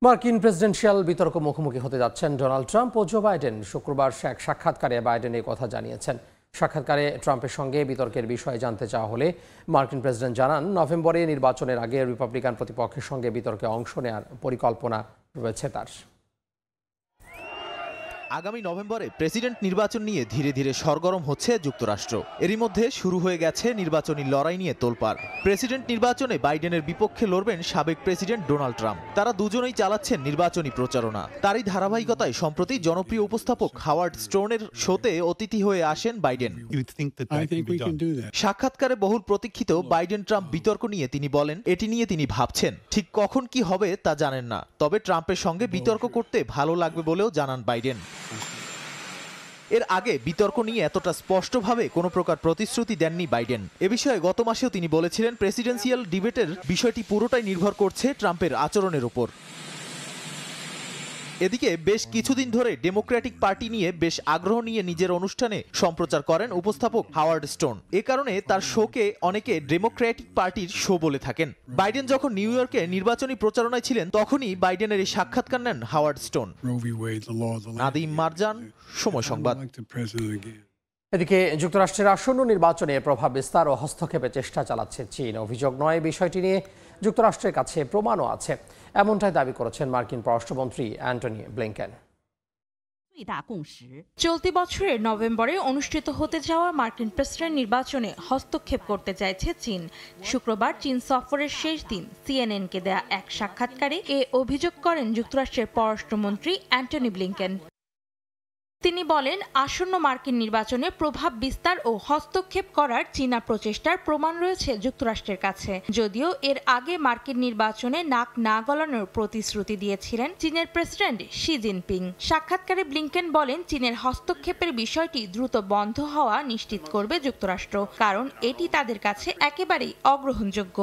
মার্কিন প্রেসিডেন্সিয়াল বিতর্ক মুখোমুখি হতে যাচ্ছেন ডোনাল্ড ট্রাম্প ও জো বাইডেন। শুক্রবার এক সাক্ষাৎকারে বাইডেন এই কথা জানিয়েছেন। সাক্ষাৎকারে ট্রাম্পের সঙ্গে বিতর্কের বিষয়ে জানতে চাওয়া হলে মার্কিন প্রেসিডেন্ট জানান, নভেম্বরে নির্বাচনের আগে রিপাবলিকান প্রতিপক্ষের সঙ্গে বিতর্কে অংশ নেওয়ার পরিকল্পনা রয়েছে তার। আগামী নভেম্বরে প্রেসিডেন্ট নির্বাচন নিয়ে ধীরে ধীরে সরগরম হচ্ছে যুক্তরাষ্ট্র। এরই মধ্যে শুরু হয়ে গেছে নির্বাচনী লড়াই নিয়ে তোলপাড়। প্রেসিডেন্ট নির্বাচনে বাইডেনের বিপক্ষে লড়বেন সাবেক প্রেসিডেন্ট ডোনাল্ড ট্রাম্প। তারা দুজনেই চালাচ্ছেন নির্বাচনী প্রচারণা। তারই ধারাবাহিকতায় সম্প্রতি জনপ্রিয় উপস্থাপক হাওয়ার্ড স্টোনের শোতে অতিথি হয়ে আসেন বাইডেন। সাক্ষাৎকারে বহুল প্রতীক্ষিত বাইডেন ট্রাম্প বিতর্ক নিয়ে তিনি বলেন, এটি নিয়ে তিনি ভাবছেন। ঠিক কখন কি হবে তা জানেন না, তবে ট্রাম্পের সঙ্গে বিতর্ক করতে ভালো লাগবে বলেও জানান বাইডেন। এর আগে বিতর্ক নিয়ে এতটা স্পষ্টভাবে কোনো প্রকার প্রতিশ্রুতি দেননি বাইডেন। এ বিষয়ে গত মাসেও তিনি বলেছিলেন, প্রেসিডেন্সিয়াল ডিবেটের বিষয়টি পুরোটাই নির্ভর করছে ট্রাম্পের আচরণের উপর। এদিকে বেশ কিছুদিন ধরে ডেমোক্র্যাটিক পার্টি নিয়ে বেশ আগ্রহ নিয়ে নিজের অনুষ্ঠানে সম্প্রচার করেন উপস্থাপক হাওয়ার্ড স্টোন। এ কারণে তার শোকে অনেকে ডেমোক্র্যাটিক পার্টির শো বলে থাকেন। বাইডেন যখন নিউ ইয়র্কে নির্বাচনী প্রচারণায় ছিলেন, তখনই বাইডেনের এই সাক্ষাৎকার নেন হাওয়ার্ড স্টোন। নাদিম মারজান, সময় সংবাদ। এদিকে যুক্তরাষ্ট্রের আসন্ন নির্বাচনে প্রভাব বিস্তার ও হস্তক্ষেপের চেষ্টা চালাচ্ছে চীন। অভিযোগ নয়, বিষয়টি নিয়ে যুক্তরাষ্ট্রের কাছে প্রমাণও আছে, এমনটাই দাবি করেছেন মার্কিন পররাষ্ট্রমন্ত্রী অ্যান্টনি ব্লিংকেন। চলতি বছরের নভেম্বরে অনুষ্ঠিত হতে যাওয়া মার্কিন প্রেসিডেন্ট নির্বাচনে হস্তক্ষেপ করতে চাইছে চীন। শুক্রবার চীন সফরের শেষ দিন সিএনএনকে দেয়া এক সাক্ষাৎকারে এ অভিযোগ করেন যুক্তরাষ্ট্রের পররাষ্ট্রমন্ত্রী অ্যান্টনি ব্লিংকেন। তিনি বলেন, আসন্ন মার্কিন নির্বাচনে প্রভাব বিস্তার ও হস্তক্ষেপ করার চীনা প্রচেষ্টার প্রমাণ রয়েছে যুক্তরাষ্ট্রের কাছে। যদিও এর আগে মার্কিন নির্বাচনে নাক না গলানোর প্রতিশ্রুতি দিয়েছিলেন চীনের প্রেসিডেন্ট শি জিনপিং। সাক্ষাৎকারে ব্লিংকেন বলেন, চীনের হস্তক্ষেপের বিষয়টি দ্রুত বন্ধ হওয়া নিশ্চিত করবে যুক্তরাষ্ট্র, কারণ এটি তাদের কাছে একেবারেই অগ্রহণযোগ্য।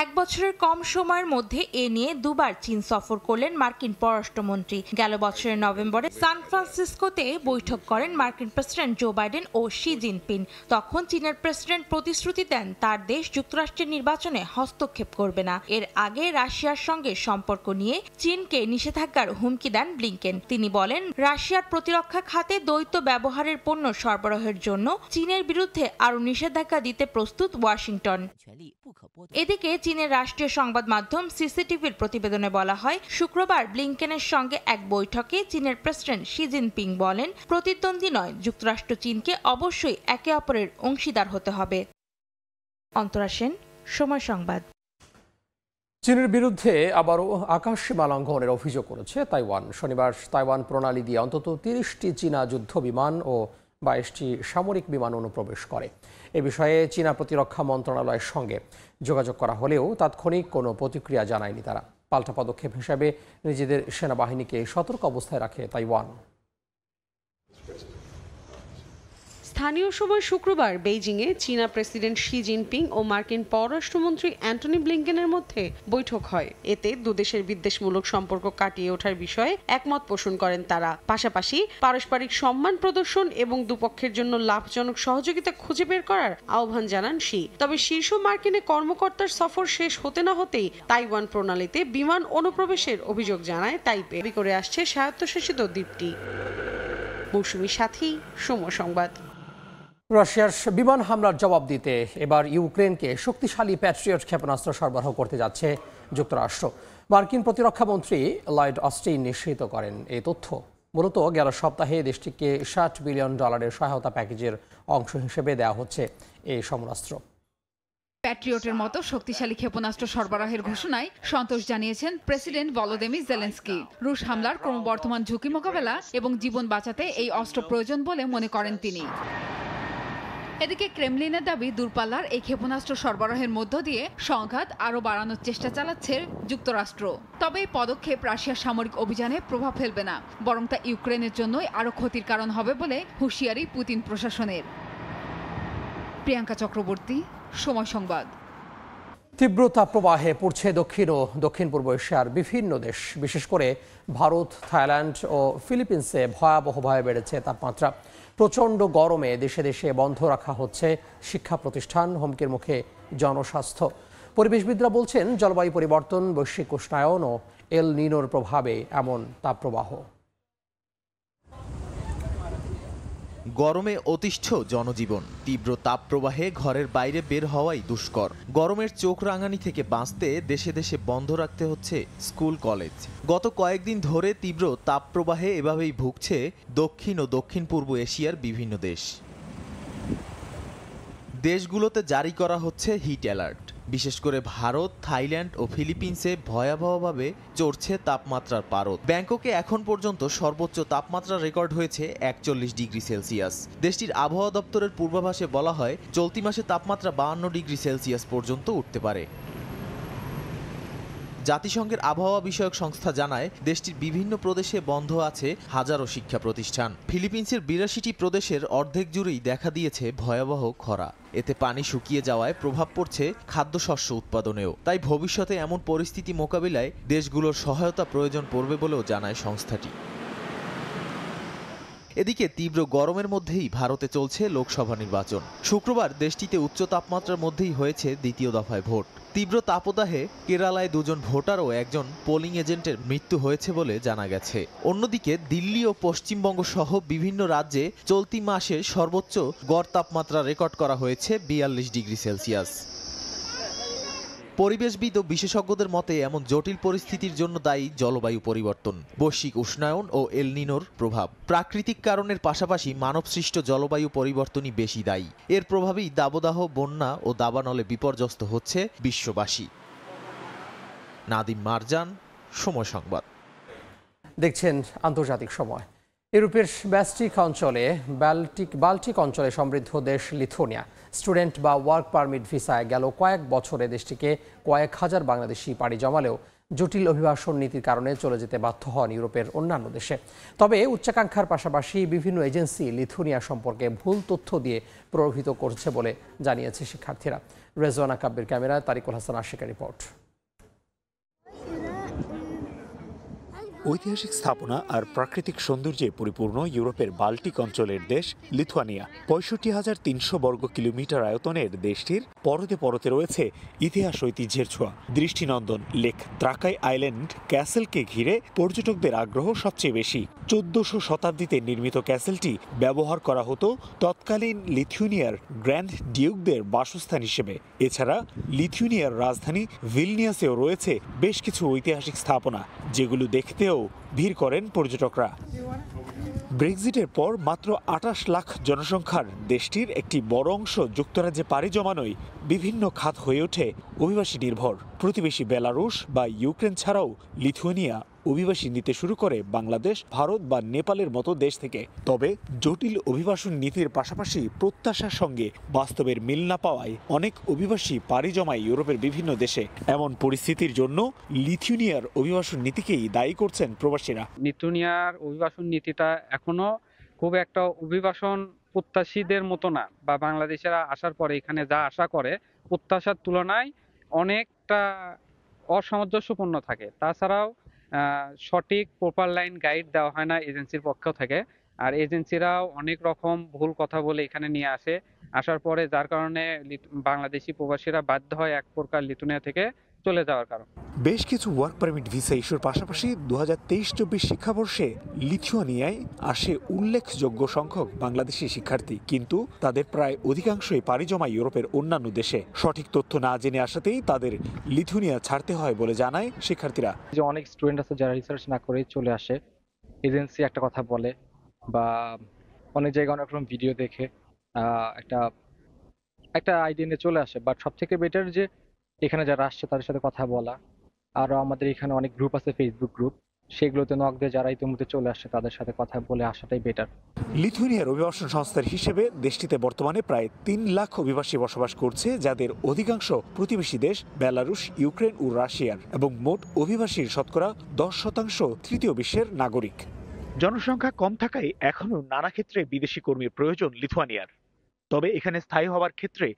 এক বছরের কম সময়ের মধ্যে এ নিয়ে দুবার চীন সফর করলেন মার্কিন পররাষ্ট্রমন্ত্রী। গেল বছরের নভেম্বরে সান ফ্রান্সিসকোতে বৈঠক করেন মার্কিন প্রেসিডেন্ট জো বাইডেন ও শি জিনপিং। তখন চীনের প্রেসিডেন্ট প্রতিশ্রুতি দেন তার দেশ যুক্তরাষ্ট্রের নির্বাচনে হস্তক্ষেপ করবে না। এর আগে রাশিয়ার সঙ্গে সম্পর্ক নিয়ে চীনকে নিষেধাজ্ঞার হুমকি দেন ব্লিংকেন। তিনি বলেন, রাশিয়ার প্রতিরক্ষা খাতে দ্বৈত ব্যবহারের পণ্য সরবরাহের জন্য চীনের বিরুদ্ধে আরও নিষেধাজ্ঞা দিতে প্রস্তুত ওয়াশিংটন। এদিকে চীনের রাষ্ট্রীয় সংবাদ মাধ্যম সিসিটিভির প্রতিবেদনে বলা হয়, শুক্রবার ব্লিংকেনের সঙ্গে এক বৈঠকে চীনের প্রেসিডেন্ট শি জিনপিং বলেন, প্রতিদ্বন্দ্বী নয়, যুক্তরাষ্ট্র চীনকে অবশ্যই একে অপরের অংশীদার হতে হবে। অন্তরা সেন, সময় সংবাদ। চীনের বিরুদ্ধে আবারও আকাশসীমা লঙ্ঘনের অভিযোগ করেছে তাইওয়ান। শনিবার তাইওয়ান প্রণালী দিয়ে অন্তত 30টি চীনা যুদ্ধ বিমান ও 22টি সামরিক বিমান অনুপ্রবেশ করে। এ বিষয়ে চীনা প্রতিরক্ষা মন্ত্রণালয়ের সঙ্গে যোগাযোগ করা হলেও তাৎক্ষণিক কোনো প্রতিক্রিয়া জানায়নি তারা। পাল্টা পদক্ষেপ হিসেবে নিজেদের সেনাবাহিনীকে সতর্ক অবস্থায় রাখে তাইওয়ান। স্থানীয় সময় শুক্রবার বেইজিংয়ে চীনা প্রেসিডেন্ট শি জিনপিং ও মার্কিন পররাষ্ট্রমন্ত্রী অ্যান্টনি ব্লিংকেনের মধ্যে বৈঠক হয়। এতে দুদেশের বিদ্বেষমূলক সম্পর্ক কাটিয়ে ওঠার বিষয়ে একমত পোষণ করেন তারা। পাশাপাশি পারস্পরিক সম্মান প্রদর্শন এবং দুপক্ষের জন্য লাভজনক সহযোগিতা খুঁজে বের করার আহ্বান জানান শি। তবে শীর্ষ মার্কিন কর্মকর্তার সফর শেষ হতে না হতেই তাইওয়ান প্রণালীতে বিমান অনুপ্রবেশের অভিযোগ জানায় তাইপে। দাবি করে আসছে স্বায়ত্তশাসিত দ্বীপটি। মৌসুমী সাথী, সময় সংবাদ। রাশিয়ার বিমান হামলার জবাব দিতে এবার ইউক্রেনকে শক্তিশালী প্যাট্রিয়ট ক্ষেপণাস্ত্র সরবরাহ করতে যাচ্ছে যুক্তরাষ্ট্র। মার্কিন প্রতিরক্ষা মন্ত্রী লয়েড অস্টিন নিশ্চিত করেন এই তথ্য। মূলত গেল সপ্তাহে দেশটিকে $60 বিলিয়ন সহায়তা প্যাকেজের অংশ হিসেবে দেওয়া হচ্ছে এই সমরাস্ত্র। প্যাট্রিয়টের মতো শক্তিশালী ক্ষেপণাস্ত্র সরবরাহের ঘোষণায় সন্তোষ জানিয়েছেন প্রেসিডেন্ট ভলোদিমির জেলেনস্কি। রুশ হামলার ক্রমবর্ধমান ঝুঁকি মোকাবেলা এবং জীবন বাঁচাতে এই অস্ত্র প্রয়োজন বলে মনে করেন তিনি। এদিকে ক্রেমলিনের দাবি, দূরপাল্লার এই ক্ষেপণাস্ত্র সরবরাহের মধ্য দিয়ে সংঘাত আরও বাড়ানোর চেষ্টা চালাচ্ছে যুক্তরাষ্ট্র। তবে এই পদক্ষেপ রাশিয়ার সামরিক অভিযানে প্রভাব ফেলবে না, বরং তা ইউক্রেনের জন্যই আরও ক্ষতির কারণ হবে বলে হুঁশিয়ারি পুতিন প্রশাসনের। প্রিয়াঙ্কা চক্রবর্তী, সময় সংবাদ। তীব্র তাপপ্রবাহে পড়ছে দক্ষিণ ও দক্ষিণ পূর্ব এশিয়ার বিভিন্ন দেশ। বিশেষ করে ভারত, থাইল্যান্ড ও ফিলিপিন্সে ভয়াবহভাবে বেড়েছে তাপমাত্রা। প্রচণ্ড গরমে দেশে দেশে বন্ধ রাখা হচ্ছে শিক্ষা প্রতিষ্ঠান, হুমকির মুখে জনস্বাস্থ্য। পরিবেশবিদরা বলছেন জলবায়ু পরিবর্তন, বৈশ্বিক উষ্ণায়ন ও এল নিনোর প্রভাবে এমন তাপপ্রবাহ। গরমে অতিষ্ঠ জনজীবন, তীব্র তাপপ্রবাহে ঘরের বাইরে বের হওয়াই দুষ্কর। গরমের চোখ রাঙানি থেকে বাঁচতে দেশে দেশে বন্ধ রাখতে হচ্ছে স্কুল কলেজ। গত কয়েকদিন ধরে তীব্র তাপপ্রবাহে এভাবেই ভুগছে দক্ষিণ ও দক্ষিণ পূর্ব এশিয়ার বিভিন্ন দেশ। দেশগুলোতে জারি করা হচ্ছে হিট অ্যালার্ট। বিশেষ করে ভারত, থাইল্যান্ড ও ফিলিপিন্সে ভয়াবহভাবে চড়ছে তাপমাত্রার পারদ। ব্যাংককে এখন পর্যন্ত সর্বোচ্চ তাপমাত্রা রেকর্ড হয়েছে 41 ডিগ্রি সেলসিয়াস। দেশটির আবহাওয়া দপ্তরের পূর্বাভাসে বলা হয়, চলতি মাসে তাপমাত্রা 52 ডিগ্রি সেলসিয়াস পর্যন্ত উঠতে পারে। জাতিসংঘের আবহাওয়া বিষয়ক সংস্থা জানায়, দেশটির বিভিন্ন প্রদেশে বন্ধ আছে হাজারো শিক্ষা প্রতিষ্ঠান। ফিলিপিন্সের 82টি প্রদেশের অর্ধেক জুড়েই দেখা দিয়েছে ভয়াবহ খরা। এতে পানি শুকিয়ে যাওয়ায় প্রভাব পড়ছে খাদ্যশস্য উৎপাদনেও। তাই ভবিষ্যতে এমন পরিস্থিতি মোকাবিলায় দেশগুলোর সহায়তা প্রয়োজন পড়বে বলেও জানায় সংস্থাটি। এদিকে তীব্র গরমের মধ্যেই ভারতে চলছে লোকসভা নির্বাচন। শুক্রবার দেশটিতে উচ্চ তাপমাত্রার মধ্যেই হয়েছে দ্বিতীয় দফায় ভোট। তীব্র তাপদাহে কেরালায় 2 জন ভোটার ও 1 জন পোলিং এজেন্টের মৃত্যু হয়েছে বলে জানা গেছে। অন্যদিকে দিল্লি ও পশ্চিমবঙ্গ সহ বিভিন্ন রাজ্যে চলতি মাসে সর্বোচ্চ গড় তাপমাত্রা রেকর্ড করা হয়েছে 42 ডিগ্রি সেলসিয়াস। পরিবেশবিদ ও বিশেষজ্ঞদের মতে এমন জটিল পরিস্থিতির জন্য দায়ী জলবায়ু পরিবর্তন, বৈশ্বিক উষ্ণায়ন ও এল নিনোর প্রভাব। প্রাকৃতিক কারণের পাশাপাশি মানবসৃষ্ট জলবায়ু পরিবর্তনই বেশি দায়ী। এর প্রভাবেই দাবদাহ, বন্যা ও দাবানলে বিপর্যস্ত হচ্ছে বিশ্ববাসী। নাদিম মারজান, সময় সংবাদ। দেখছেন আন্তর্জাতিক সময়। ইউরোপের বাল্টিক অঞ্চলে সমৃদ্ধ দেশ লিথুয়ানিয়া স্টুডেন্ট বা ওয়ার্ক পারমিট ভিসায় গেল কয়েক বছরে দেশটিকে কয়েক হাজার বাংলাদেশি পাড়ি জমালেও জটিল অভিবাসন নীতির কারণে চলে যেতে বাধ্য হন ইউরোপের অন্যান্য দেশে। তবে উচ্চাকাঙ্ক্ষার পাশাপাশি বিভিন্ন এজেন্সি লিথুয়ানিয়া সম্পর্কে ভুল তথ্য দিয়ে প্রভাবিত করছে বলে জানিয়েছে শিক্ষার্থীরা। রেজওয়ানা কাব্যের ক্যামেরায় তারিকুল হাসান আশিকের রিপোর্ট। ঐতিহাসিক স্থাপনা আর প্রাকৃতিক সৌন্দর্যে পরিপূর্ণ ইউরোপের বাল্টিক অঞ্চলের দেশ লিথুয়ানিয়া। 65,300 বর্গ কিলোমিটার আয়তনের দেশটির পরতে পরতে রয়েছে ইতিহাস ঐতিহ্যের ছোঁয়া। দৃষ্টিনন্দন লেক ত্রাকাই আইল্যান্ড ক্যাসেলকে ঘিরে পর্যটকদের আগ্রহ সবচেয়ে বেশি। 1400 শতাব্দীতে নির্মিত ক্যাসেলটি ব্যবহার করা হতো তৎকালীন লিথুয়ানিয়ার গ্র্যান্ড ডিউকদের বাসস্থান হিসেবে। এছাড়া লিথুয়ানিয়ার রাজধানী ভিলনিয়াসেও রয়েছে বেশ কিছু ঐতিহাসিক স্থাপনা, যেগুলো দেখতেও ভিড় করেন পর্যটকরা। ব্রেক্সিটের পর মাত্র 28 লাখ জনসংখ্যার দেশটির একটি বড় অংশ যুক্তরাজ্যে পাড়ি জমানোই বিভিন্ন খাত হয়ে ওঠে অভিবাসী নির্ভর। প্রতিবেশী বেলারুশ বা ইউক্রেন ছাড়াও লিথুয়ানিয়া অভিবাসী নিতে শুরু করে বাংলাদেশ, ভারত বা নেপালের মতো দেশ থেকে। তবে জটিল অভিবাসন নীতির পাশাপাশি প্রত্যাশার সঙ্গে বাস্তবের মিল না পাওয়ায় অনেক অভিবাসী পাড়ি জমায় ইউরোপের বিভিন্ন দেশে। এমন পরিস্থিতির জন্য লিথুয়ানিয়ার অভিবাসন নীতিকেই দায়ী করছেন প্রবাসীরা। লিথুয়ানিয়ার অভিবাসন নীতিটা এখনো খুব একটা অভিবাসন প্রত্যাশীদের মতো না, বা বাংলাদেশেরা আসার পরে এখানে যা আশা করে প্রত্যাশার তুলনায় অনেকটা অসামঞ্জস্যপূর্ণ থাকে। তাছাড়াও সঠিক প্রপার লাইন গাইড দেওয়া হয় না এজেন্সির পক্ষ থেকে, আর এজেন্সিরাও অনেক রকম ভুল কথা বলে এখানে নিয়ে আসার পরে যার কারণে বাংলাদেশি প্রবাসীরা বাধ্য হয় এক প্রকার লিথুয়ানিয়া থেকে চলে যাওয়ার কারণ। বেশ কিছু ওয়ার্ক পারমিট ভিসা ইস্যুর পাশাপাশি 2023-24 শিক্ষাবর্ষে লিথুয়ানিয়ায় আসে উল্লেখযোগ্য সংখ্যক বাংলাদেশি শিক্ষার্থী, কিন্তু তাদের প্রায় অধিকাংশই পাড়ি জমায় ইউরোপের অন্যান্য দেশে। সঠিক তথ্য না জেনে আসাতেই তাদের লিথুয়ানিয়া ছাড়তে হয় বলে জানায় শিক্ষার্থীরা। যে অনেক স্টুডেন্ট আছে যারা রিসার্চ না করে চলে আসে, এজেন্সি একটা কথা বলে বা অনেক জায়গায় অনেক রকম ভিডিও দেখে একটা আইডিয়া নিয়ে চলে আসে। বাট সব থেকে বেটার যে এখানে যারা আসছে তাদের সাথে কথা বলা। আরও আমাদের এখানে অনেক গ্রুপ আছে, ফেসবুক গ্রুপ, সেগুলোতে নক দিয়ে যারা ইতিমধ্যে চলে আসছে তাদের সাথে কথা বলে আসাটাই বেটার। লিথুয়ানিয়ার অভিবাসন সংস্থার হিসেবে দেশটিতে বর্তমানে প্রায় 3 লাখ অভিবাসী বসবাস করছে, যাদের অধিকাংশ প্রতিবেশী দেশ বেলারুশ, ইউক্রেন ও রাশিয়ার, এবং মোট অভিবাসীর শতকরা 10% তৃতীয় বিশ্বের নাগরিক। জনসংখ্যা কম থাকায় এখনও নানা ক্ষেত্রে বিদেশি কর্মীর প্রয়োজন লিথুয়ানিয়ার। তবে এখানে স্থায়ী হওয়ার ক্ষেত্রে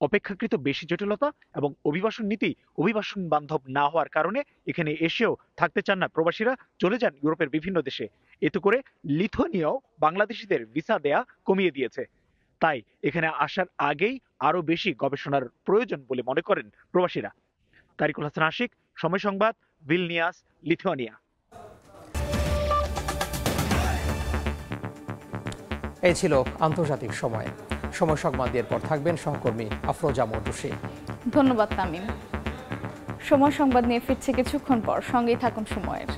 অপেক্ষাকৃত বেশি জটিলতা এবং অভিবাসন নীতি অভিবাসন বান্ধব না হওয়ার কারণে এখানে এসেও থাকতে চান না প্রবাসীরা, চলে যান ইউরোপের বিভিন্ন দেশে। এতে করে লিথুয়ানিয়াও বাংলাদেশিদের ভিসা দেয়া কমিয়ে দিয়েছে। তাই এখানে আসার আগেই আরো বেশি গবেষণার প্রয়োজন বলে মনে করেন প্রবাসীরা। তারিকুল হাসান আশিক, সময় সংবাদ, ভিলনিয়াস, লিথুয়ানিয়া। এই ছিল আন্তর্জাতিক সময় সংবাদ দিয়ে পর থাকবেন সহকর্মী আফরোজা মর্তুসী। ধন্যবাদ তামিম। সময় সংবাদ নিয়ে ফিরছে কিছুক্ষণ পর, সঙ্গেই থাকুন সময়ের।